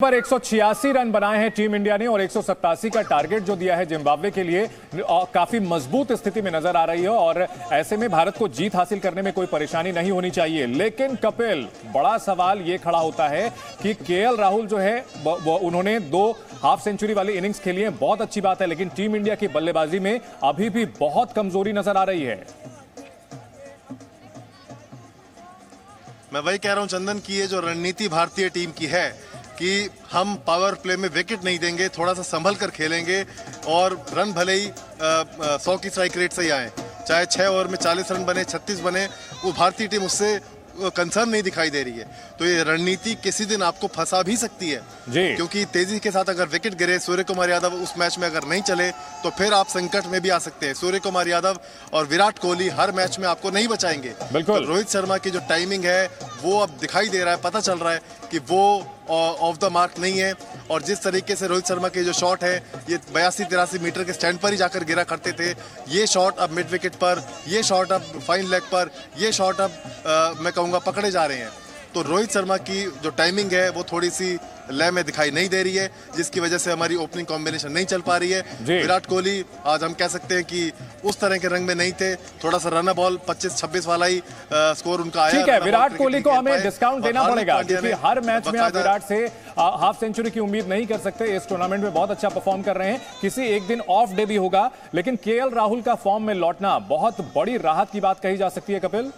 पर 186 रन बनाए हैं टीम इंडिया ने और 187 का टारगेट जो दिया है जिम्बाब्वे के लिए काफी मजबूत स्थिति में नजर आ रही है और ऐसे में भारत को जीत हासिल करने में कोई परेशानी नहीं होनी चाहिए। लेकिन कपिल, बड़ा सवाल यह खड़ा होता है कि केएल राहुल जो है उन्होंने 2 हाफ सेंचुरी वाली इनिंग्स खेली है, बहुत अच्छी बात है, लेकिन टीम इंडिया की बल्लेबाजी में अभी भी बहुत कमजोरी नजर आ रही है। मैं वही कह रहा हूं चंदन की ये जो रणनीति भारतीय टीम की है कि हम पावर प्ले में विकेट नहीं देंगे, थोड़ा सा संभल कर खेलेंगे और रन भले ही 100 की स्ट्राइक रेट से ही आए, चाहे 6 ओवर में 40 रन बने, 36 बने, वो भारतीय टीम उससे कंसर्न नहीं दिखाई दे रही है। तो ये रणनीति किसी दिन आपको फंसा भी सकती है जी। क्योंकि तेजी के साथ अगर विकेट गिरे, सूर्य कुमार यादव उस मैच में अगर नहीं चले तो फिर आप संकट में भी आ सकते हैं। सूर्य कुमार यादव और विराट कोहली हर मैच में आपको नहीं बचाएंगे। बिल्कुल। तो रोहित शर्मा की जो टाइमिंग है वो अब दिखाई दे रहा है, पता चल रहा है कि वो ऑफ द मार्क नहीं है। और जिस तरीके से रोहित शर्मा के जो शॉट है ये 82-83 मीटर के स्टैंड पर ही जाकर गिरा करते थे, ये शॉट अब मिड विकेट पर, ये शॉट अब फाइन लेग पर, ये शॉट अब मैं कहूँगा पकड़े जा रहे हैं। तो रोहित शर्मा की जो टाइमिंग है वो थोड़ी सी लय में दिखाई नहीं दे रही है, जिसकी वजह से हमारी ओपनिंग कॉम्बिनेशन नहीं चल पा रही है। विराट कोहली आज हम कह सकते हैं कि उस तरह के रंग में नहीं थे, थोड़ा सा रन बॉल 25-26 वाला ही स्कोर उनका आया। ठीक है, विराट कोहली को हमें डिस्काउंट देना पड़ेगा क्योंकि हर मैच में आप विराट से हाफ सेंचुरी की उम्मीद नहीं कर सकते। इस टूर्नामेंट में बहुत अच्छा परफॉर्म कर रहे हैं, किसी एक दिन ऑफ डे भी होगा, लेकिन केएल राहुल का फॉर्म में लौटना बहुत बड़ी राहत की बात कही जा सकती है। कपिल,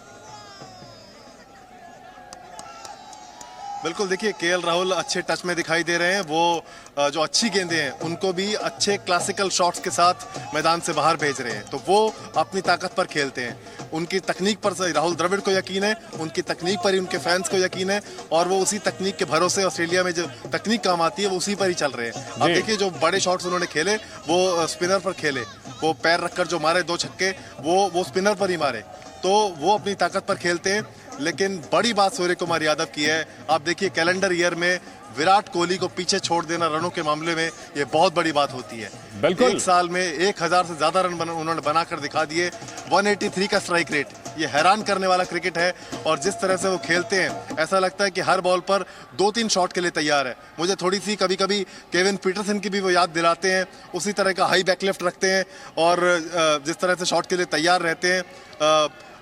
बिल्कुल, देखिए केएल राहुल अच्छे टच में दिखाई दे रहे हैं। वो जो अच्छी गेंदें हैं उनको भी अच्छे क्लासिकल शॉट्स के साथ मैदान से बाहर भेज रहे हैं, तो वो अपनी ताकत पर खेलते हैं। उनकी तकनीक पर राहुल द्रविड़ को यकीन है, उनकी तकनीक पर ही उनके फैंस को यकीन है और वो उसी तकनीक के भरोसे ऑस्ट्रेलिया में जो तकनीक काम आती है वो उसी पर ही चल रहे हैं। अब देखिए जो बड़े शॉट्स उन्होंने खेले वो स्पिनर पर खेले, वो पैर रखकर जो मारे 2 छक्के वो स्पिनर पर ही मारे, तो वो अपनी ताकत पर खेलते हैं। लेकिन बड़ी बात सूर्य कुमार यादव की है, आप देखिए कैलेंडर ईयर में विराट कोहली को पीछे छोड़ देना रनों के मामले में ये बहुत बड़ी बात होती है। बिल्कुल। एक साल में 1000 से ज्यादा रन उन्होंने बनाकर दिखा दिए, 183 का स्ट्राइक रेट, ये हैरान करने वाला क्रिकेट है। और जिस तरह से वो खेलते हैं ऐसा लगता है कि हर बॉल पर 2-3 शॉट के लिए तैयार है। मुझे थोड़ी सी कभी कभी केविन पीटरसन की भी वो याद दिलाते हैं, उसी तरह का हाई बैक लेफ्ट रखते हैं और जिस तरह से शॉट के लिए तैयार रहते हैं।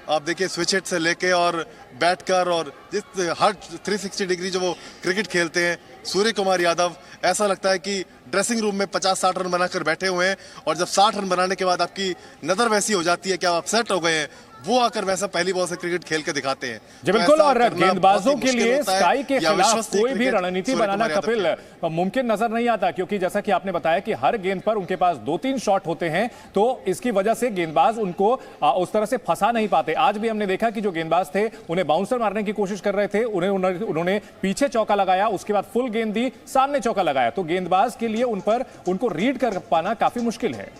आप देखिए स्विच हिट से लेके और बैट कर और जिस हर 360 डिग्री जो वो क्रिकेट खेलते हैं, सूर्य कुमार यादव ऐसा लगता है कि ड्रेसिंग रूम में 50-60 रन बनाकर बैठे हुए हैं और जब 60 रन बनाने के बाद आपकी नजर वैसी हो जाती है कि आप अपसेट हो गए हैं, वो आकर वैसा पहली बॉल से क्रिकेट खेल के दिखाते हैं। जी बिल्कुल। और गेंदबाजों के लिए स्काई के खिलाफ कोई भी रणनीति बनाना कपिल मुमकिन नजर नहीं आता, क्योंकि जैसा कि आपने बताया कि हर गेंद पर उनके पास 2-3 शॉट होते हैं, तो इसकी वजह से गेंदबाज उनको उस तरह से फंसा नहीं पाते। आज भी हमने देखा कि जो गेंदबाज थे उन्हें बाउंसर मारने की कोशिश कर रहे थे, उन्होंने पीछे चौका लगाया, उसके बाद फुल गेंद दी, सामने चौका लगाया, तो गेंदबाज के लिए उनको रीड कर पाना काफी मुश्किल है।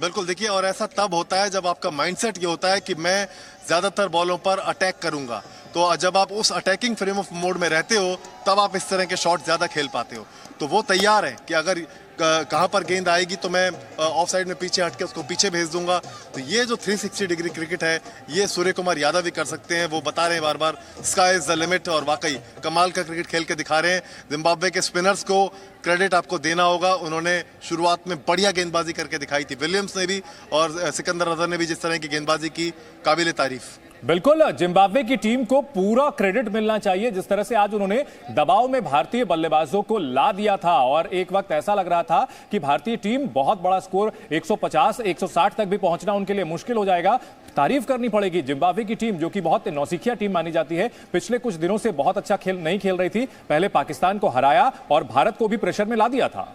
बिल्कुल, देखिए और ऐसा तब होता है जब आपका माइंडसेट ये होता है कि मैं ज्यादातर बॉलों पर अटैक करूंगा। तो जब आप उस अटैकिंग फ्रेम ऑफ मोड में रहते हो तब आप इस तरह के शॉट ज्यादा खेल पाते हो। तो वो तैयार है कि अगर कहां पर गेंद आएगी तो मैं ऑफ साइड में पीछे हटके उसको पीछे भेज दूंगा। तो ये जो 360 डिग्री क्रिकेट है ये सूर्य कुमार यादव भी कर सकते हैं। वो बता रहे हैं बार बार स्काई इज द लिमिट और वाकई कमाल का क्रिकेट खेल के दिखा रहे हैं। जिम्बाब्वे के स्पिनर्स को क्रेडिट आपको देना होगा, उन्होंने शुरुआत में बढ़िया गेंदबाजी करके दिखाई थी। विलियम्स ने भी और सिकंदर अजहर ने भी जिस तरह की गेंदबाजी की, काबिले तारीफ। बिल्कुल, जिम्बाब्वे की टीम को पूरा क्रेडिट मिलना चाहिए जिस तरह से आज उन्होंने दबाव में भारतीय बल्लेबाजों को ला दिया था और एक वक्त ऐसा लग रहा था कि भारतीय टीम बहुत बड़ा स्कोर 150-160 तक भी पहुंचना उनके लिए मुश्किल हो जाएगा। तारीफ करनी पड़ेगी जिम्बाब्वे की टीम, जो कि बहुत नौसिखिया टीम मानी जाती है, पिछले कुछ दिनों से बहुत अच्छा नहीं खेल रही थी, पहले पाकिस्तान को हराया और भारत को भी प्रेशर में ला दिया था।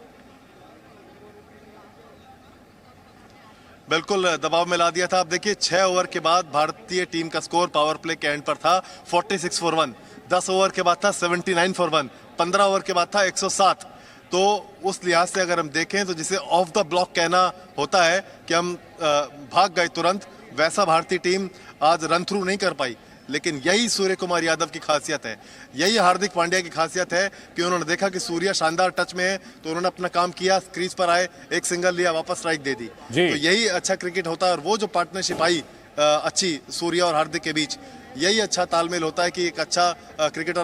बिल्कुल दबाव में ला दिया था। अब देखिए 6 ओवर के बाद भारतीय टीम का स्कोर पावर प्ले के एंड पर था 46 फॉर 1, 10 ओवर के बाद था 79 फॉर 1, 15 ओवर के बाद था 107। तो उस लिहाज से अगर हम देखें तो जिसे ऑफ द ब्लॉक कहना होता है कि हम भाग गए तुरंत, वैसा भारतीय टीम आज रन थ्रू नहीं कर पाई। लेकिन यही सूर्य कुमार यादव की खासियत है, यही हार्दिक पांड्या की खासियत है कि उन्होंने देखा कि सूर्या शानदार टच में है तो उन्होंने अपना काम किया, क्रीज पर आए, एक सिंगल लिया, वापस स्ट्राइक दे दी। तो यही अच्छा क्रिकेट होता है। और वो जो पार्टनरशिप आई अच्छी सूर्या और हार्दिक के बीच, यही अच्छा तालमेल होता है कि एक अच्छा क्रिकेटर,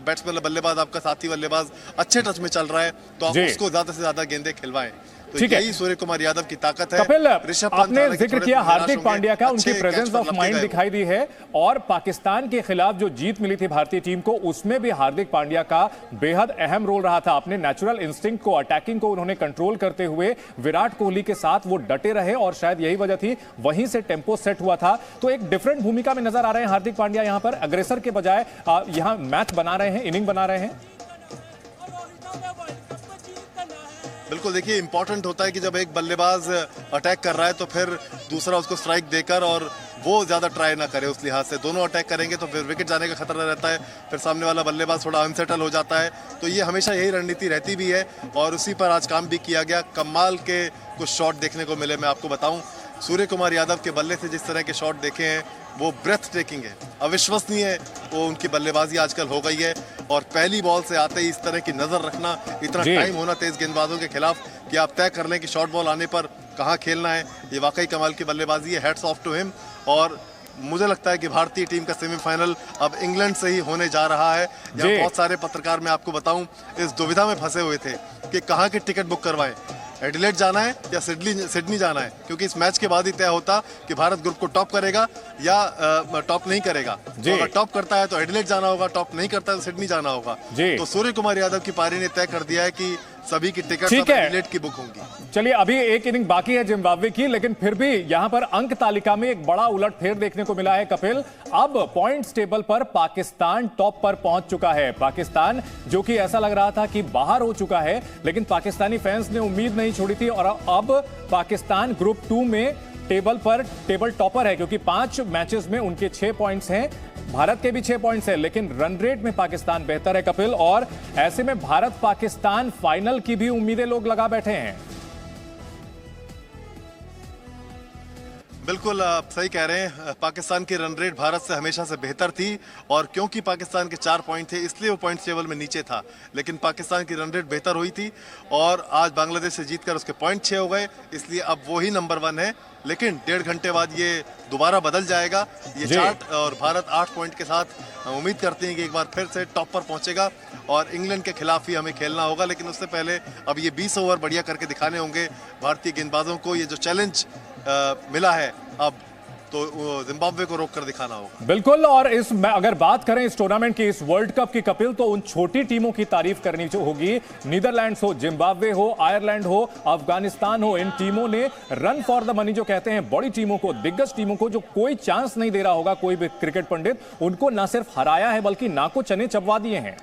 बैट्समैन बल्लेबाज, आपका साथी बल्लेबाज अच्छे टच में चल रहा है तो आप उसको ज्यादा से ज्यादा गेंदें खिलवाएं। तो यही सूर्य कुमार यादव की ताकत है। कपिल, आपने जिक्र किया हार्दिक पांड्या का, उनकी प्रेजेंस ऑफ माइंड दिखाई दी है और पाकिस्तान के खिलाफ जो जीत मिली थी भारतीय टीम को, उसमें भी हार्दिक पांड्या का बेहद अहम रोल रहा था। अपने नेचुरल इंस्टिंक्ट को, अटैकिंग को उन्होंने कंट्रोल करते हुए विराट कोहली के साथ वो डटे रहे और शायद यही वजह थी, वहीं से टेम्पो सेट हुआ था। तो एक डिफरेंट भूमिका में नजर आ रहे हैं हार्दिक पांड्या, यहां पर अग्रेसर के बजाय यहां मैच बना रहे हैं, इनिंग बना रहे हैं। बिल्कुल, देखिए इंपॉर्टेंट होता है कि जब एक बल्लेबाज अटैक कर रहा है तो फिर दूसरा उसको स्ट्राइक देकर, और वो ज्यादा ट्राई ना करे उस लिहाज से। दोनों अटैक करेंगे तो फिर विकेट जाने का खतरा रहता है, फिर सामने वाला बल्लेबाज थोड़ा अनसेटल हो जाता है। तो ये हमेशा यही रणनीति रहती भी है और उसी पर आज काम भी किया गया। कमाल के कुछ शॉट देखने को मिले। मैं आपको बताऊं, सूर्य कुमार यादव के बल्ले से जिस तरह के शॉट देखे हैं वो ब्रेथ टेकिंग है, अविश्वसनीय है। वो उनकी बल्लेबाजी आजकल हो गई है और पहली बॉल से आते ही इस तरह की नजर रखना, इतना टाइम होना तेज गेंदबाजों के खिलाफ कि आप तय कर लें कि शॉर्ट बॉल आने पर कहां खेलना है, ये वाकई कमाल की बल्लेबाजी है। Hats off to him. और मुझे लगता है कि भारतीय टीम का सेमीफाइनल अब इंग्लैंड से ही होने जा रहा है। यहाँ बहुत सारे पत्रकार, मैं आपको बताऊं, इस दुविधा में फंसे हुए थे कि कहां की टिकट बुक करवाएं, एडिलेड जाना है या सिडनी जाना है, क्योंकि इस मैच के बाद ही तय होता कि भारत ग्रुप को टॉप करेगा या टॉप नहीं करेगा। तो अगर टॉप करता है तो एडिलेड जाना होगा, टॉप नहीं करता है तो सिडनी जाना होगा। तो सूर्य कुमार यादव की पारी ने तय कर दिया है कि सभी की टिकट एडिलेड की बुक होंगी। चलिए, अभी एक इनिंग बाकी है जिम्बाब्वे की, लेकिन फिर भी यहां पर अंक तालिका में एक बड़ा उलटफेर देखने को मिला है कपिल। अब पॉइंट्स टेबल पर पाकिस्तान टॉप पर पहुंच चुका है। पाकिस्तान, जो कि ऐसा लग रहा था कि बाहर हो चुका है, लेकिन पाकिस्तानी फैंस ने उम्मीद नहीं छोड़ी थी और अब पाकिस्तान ग्रुप 2 में टेबल टॉपर है, क्योंकि 5 मैचेस में उनके 6 पॉइंट्स हैं, भारत के भी 6 पॉइंट्स हैं, लेकिन रन रेट में पाकिस्तान बेहतर है कपिल। और ऐसे में भारत पाकिस्तान फाइनल की भी उम्मीदें लोग लगा बैठे हैं। बिल्कुल, आप सही कह रहे हैं। पाकिस्तान की रन रेट भारत से हमेशा से बेहतर थी और क्योंकि पाकिस्तान के 4 पॉइंट थे इसलिए वो पॉइंट टेबल में नीचे था, लेकिन पाकिस्तान की रन रेट बेहतर हुई थी और आज बांग्लादेश से जीतकर उसके पॉइंट 6 हो गए, इसलिए अब वो ही नंबर 1 है। लेकिन 1.5 घंटे बाद ये दोबारा बदल जाएगा ये चार्ट और भारत 8 पॉइंट के साथ उम्मीद करते हैं कि एक बार फिर से टॉप पर पहुंचेगा और इंग्लैंड के खिलाफ ही हमें खेलना होगा। लेकिन उससे पहले अब ये 20 ओवर बढ़िया करके दिखाने होंगे भारतीय गेंदबाजों को। ये जो चैलेंज मिला है अब तो जिम्बाब्वे को रोक कर दिखाना होगा। बिल्कुल, और अगर बात करें इस टूर्नामेंट की, इस वर्ल्ड कप की कपिल, तो उन छोटी टीमों की तारीफ करनी होगी। नीदरलैंड्स हो, जिम्बाब्वे हो, आयरलैंड हो, अफगानिस्तान हो, इन टीमों ने रन फॉर द मनी जो कहते हैं, बड़ी टीमों को, दिग्गज टीमों को जो कोई चांस नहीं दे रहा होगा कोई भी क्रिकेट पंडित, उनको न सिर्फ हराया है बल्कि नाको चने चबवा दिए हैं।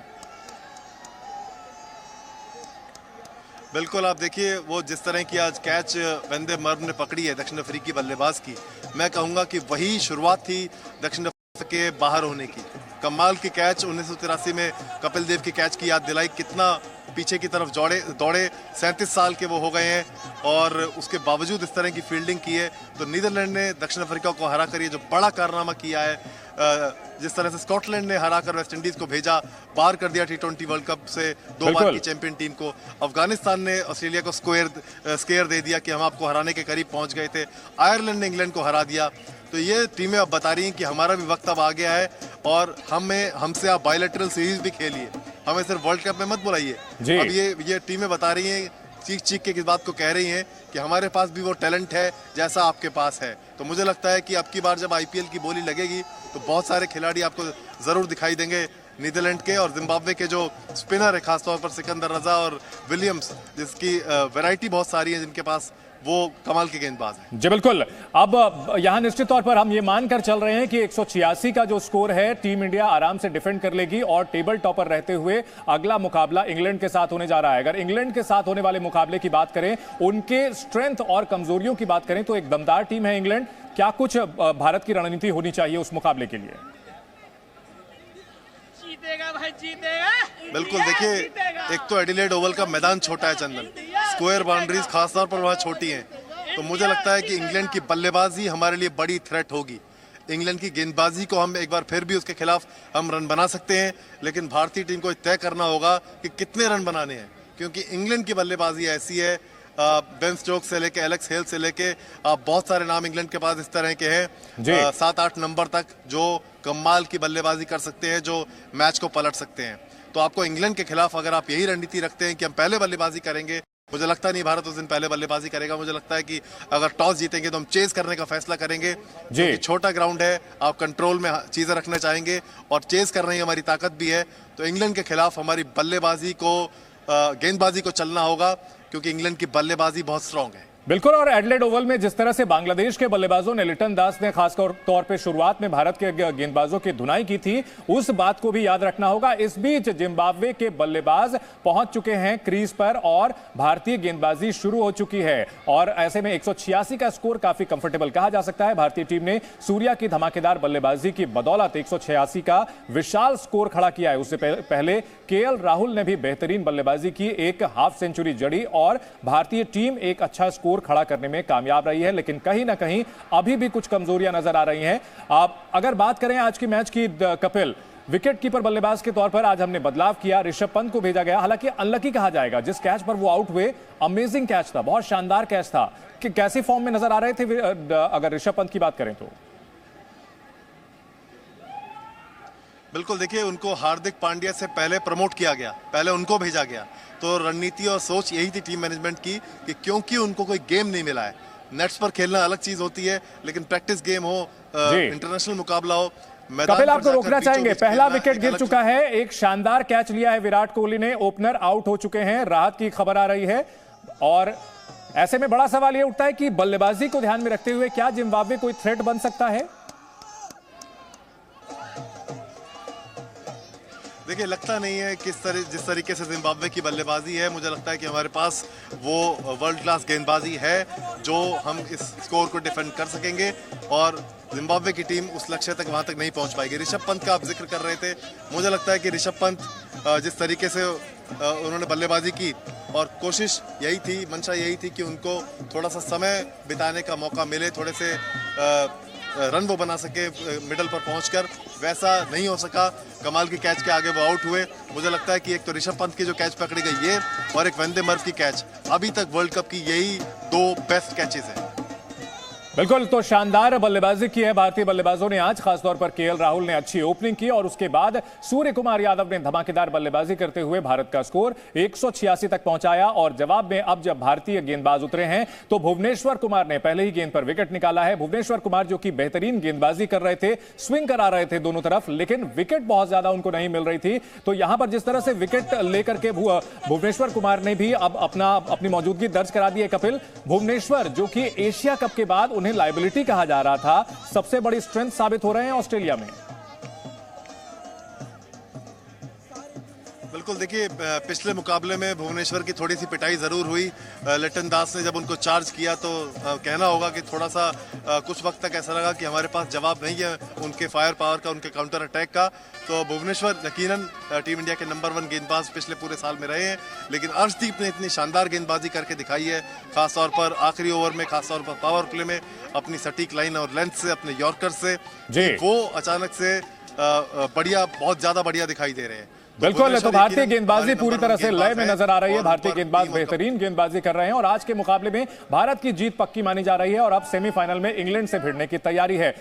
बिल्कुल, आप देखिए वो जिस तरह की आज कैच वंदे मर्म ने पकड़ी है दक्षिण अफ्रीकी बल्लेबाज की, मैं कहूंगा कि वही शुरुआत थी दक्षिण अफ्रीका के बाहर होने की। कमाल की कैच 1983 में कपिल देव की कैच की याद दिलाई, कितना पीछे की तरफ दौड़े 37 साल के वो हो गए हैं और उसके बावजूद इस तरह की फील्डिंग की है। तो नीदरलैंड ने दक्षिण अफ्रीका को हरा कर ये जो बड़ा कारनामा किया है, जिस तरह से स्कॉटलैंड ने हराकर वेस्ट इंडीज को भेजा, बाहर कर दिया T20 वर्ल्ड कप से 2 बार की चैंपियन टीम को। अफगानिस्तान ने ऑस्ट्रेलिया को स्केयर दे दिया कि हम आपको हराने के करीब पहुंच गए थे। आयरलैंड ने इंग्लैंड को हरा दिया। तो ये टीमें अब बता रही हैं कि हमारा भी वक्त अब आ गया है और हमसे आप बायलैटरल सीरीज भी खेलिए, हमें सिर्फ वर्ल्ड कप में मत बुलाइए। अब ये टीमें बता रही हैं, चीख चीख के इस बात को कह रही हैं कि हमारे पास भी वो टैलेंट है जैसा आपके पास है। तो मुझे लगता है कि अब की बार जब IPL की बोली लगेगी तो बहुत सारे खिलाड़ी आपको जरूर दिखाई देंगे नीदरलैंड के और जिम्बाब्वे के जो स्पिनर है, खासतौर पर सिकंदर रजा और विलियम्स, जिसकी वैरायटी बहुत सारी है, जिनके पास वो कमाल के गेंदबाज हैं। जी बिल्कुल। अब यहां निश्चित तौर पर हम ये मानकर चल रहे हैं कि 186 का जो स्कोर है, टीम इंडिया आराम से डिफेंड कर लेगी और टेबल टॉपर रहते हुए अगला मुकाबला इंग्लैंड के साथ होने जा रहा है। अगर इंग्लैंड के साथ होने वाले मुकाबले की बात करें, उनके स्ट्रेंथ और कमजोरियों की बात करें, तो एक दमदार टीम है इंग्लैंड। क्या कुछ भारत की रणनीति होनी चाहिए उस मुकाबले के लिए? जीतेगा भाई, जीतेगा। बिल्कुल, देखिए एक तो एडिलेड ओवल का मैदान छोटा है चंदन, स्क्वायर बाउंड्रीज खासतौर पर वहाँ छोटी हैं, तो मुझे लगता है कि इंग्लैंड की बल्लेबाजी हमारे लिए बड़ी थ्रेट होगी। इंग्लैंड की गेंदबाजी को हम एक बार फिर भी उसके खिलाफ हम रन बना सकते हैं, लेकिन भारतीय टीम को तय करना होगा कि कितने रन बनाने हैं, क्योंकि इंग्लैंड की बल्लेबाजी ऐसी है बेन स्टोक्स से लेके एलेक्स हेल से लेके बहुत सारे नाम इंग्लैंड के पास इस तरह के हैं 7-8 नंबर तक जो कमाल की बल्लेबाजी कर सकते हैं, जो मैच को पलट सकते हैं। तो आपको इंग्लैंड के खिलाफ अगर आप यही रणनीति रखते हैं कि हम पहले बल्लेबाजी करेंगे, मुझे लगता नहीं भारत उस दिन पहले बल्लेबाजी करेगा। मुझे लगता है कि अगर टॉस जीतेंगे तो हम चेज करने का फैसला करेंगे, क्योंकि छोटा ग्राउंड है, आप कंट्रोल में चीजें रखना चाहेंगे और चेज करने की हमारी ताकत भी है। तो इंग्लैंड के खिलाफ हमारी बल्लेबाजी को, गेंदबाजी को चलना होगा, क्योंकि इंग्लैंड की बल्लेबाजी बहुत स्ट्रांग है। बिल्कुल। और एडलेड ओवल में जिस तरह से बांग्लादेश के बल्लेबाजों ने, लिटन दास ने खास तौर पे शुरुआत में भारत के गेंदबाजों की धुनाई की थी, उस बात को भी याद रखना होगा। इस बीच जिम्बाब्वे के बल्लेबाज पहुंच चुके हैं क्रीज पर और भारतीय गेंदबाजी शुरू हो चुकी है। और ऐसे में 186 का स्कोर काफी कंफर्टेबल कहा जा सकता है। भारतीय टीम ने सूर्या की धमाकेदार बल्लेबाजी की बदौलत 186 का विशाल स्कोर खड़ा किया है। उससे पहले केएल राहुल ने भी बेहतरीन बल्लेबाजी की, एक हाफ सेंचुरी जड़ी और भारतीय टीम एक अच्छा स्कोर खड़ा करने में कामयाब रही है। लेकिन कहीं ना कहीं अभी भी कुछ कमजोरियां नजर आ रही हैं। आप अगर बात करें आज की मैच की, कपिल, विकेट कीपर बल्लेबाज के तौर पर आज हमने बदलाव किया, ऋषभ पंत को भेजा गया। हालांकि अनलकी कहा जाएगा, जिस कैच पर वो आउट हुए, अमेजिंग कैच था, बहुत शानदार कैच था। कि कैसी फॉर्म में नजर आ रहे थे अगर ऋषभ पंत की बात करें तो? बिल्कुल, देखिए उनको हार्दिक पांड्या से पहले प्रमोट किया गया, पहले उनको भेजा गया। तो रणनीति और सोच यही थी टीम मैनेजमेंट की कि क्योंकि उनको कोई गेम नहीं मिला है, नेट्स पर खेलना अलग चीज होती है, लेकिन प्रैक्टिस गेम हो, इंटरनेशनल मुकाबला हो, कपिल आपको रोकना चाहेंगे, पहला विकेट गिर चुका है, एक शानदार कैच लिया है विराट कोहली ने, ओपनर आउट हो चुके हैं, राहत की खबर आ रही है। और ऐसे में बड़ा सवाल यह उठता है कि बल्लेबाजी को ध्यान में रखते हुए क्या जिम्बाब्वे कोई थ्रेट बन सकता है? देखिए, लगता नहीं है जिस तरीके से जिम्बाब्वे की बल्लेबाजी है, मुझे लगता है कि हमारे पास वो वर्ल्ड क्लास गेंदबाजी है जो हम इस स्कोर को डिफेंड कर सकेंगे और जिम्बाब्वे की टीम उस लक्ष्य तक वहां तक नहीं पहुंच पाएगी। ऋषभ पंत का आप जिक्र कर रहे थे, मुझे लगता है कि ऋषभ पंत जिस तरीके से उन्होंने बल्लेबाजी की और कोशिश यही थी, मंशा यही थी कि उनको थोड़ा सा समय बिताने का मौका मिले, थोड़े से रन वो बना सके मिडल पर पहुंचकर, वैसा नहीं हो सका। कमाल की कैच के आगे वो आउट हुए। मुझे लगता है कि एक तो ऋषभ पंत की जो कैच पकड़ी गई ये और एक वेंदे मर्फ की कैच, अभी तक वर्ल्ड कप की यही 2 बेस्ट कैचेस हैं। बिल्कुल, तो शानदार बल्लेबाजी की है भारतीय बल्लेबाजों ने आज, खासतौर पर केएल राहुल ने अच्छी ओपनिंग की और उसके बाद सूर्य कुमार यादव ने धमाकेदार बल्लेबाजी करते हुए भारत का स्कोर 186 तक पहुंचाया। और जवाब में अब जब भारतीय गेंदबाज उतरे हैं तो भुवनेश्वर कुमार ने पहले ही गेंद पर विकेट निकाला है। भुवनेश्वर कुमार जो कि बेहतरीन गेंदबाजी कर रहे थे, स्विंग करा रहे थे दोनों तरफ, लेकिन विकेट बहुत ज्यादा उनको नहीं मिल रही थी। तो यहां पर जिस तरह से विकेट लेकर के भुवनेश्वर कुमार ने भी अब अपनी मौजूदगी दर्ज करा दी है। कपिल, भुवनेश्वर जो कि एशिया कप के बाद उन्हें लायबिलिटी कहा जा रहा था, सबसे बड़ी स्ट्रेंथ साबित हो रहे हैं ऑस्ट्रेलिया में। बिल्कुल, देखिए पिछले मुकाबले में भुवनेश्वर की थोड़ी सी पिटाई जरूर हुई। लिटन दास ने जब उनको चार्ज किया तो कहना होगा कि थोड़ा सा कुछ वक्त तक ऐसा लगा कि हमारे पास जवाब नहीं है उनके फायर पावर का, उनके काउंटर अटैक का। तो भुवनेश्वर यकीनन टीम इंडिया के नंबर 1 गेंदबाज पिछले पूरे साल में रहे हैं, लेकिन अर्शदीप ने इतनी शानदार गेंदबाजी करके दिखाई है, खासतौर पर आखिरी ओवर में, खासतौर पर पावर प्ले में, अपनी सटीक लाइन और लेंथ से, अपने यॉर्कर से, वो अचानक से बहुत ज्यादा बढ़िया दिखाई दे रहे हैं। बिल्कुल, तो भारतीय गेंदबाजी पूरी तरह से लय में नजर आ रही है। भारतीय गेंदबाज बेहतरीन गेंदबाजी कर रहे हैं और आज के मुकाबले में भारत की जीत पक्की मानी जा रही है और अब सेमीफाइनल में इंग्लैंड से भिड़ने की तैयारी है।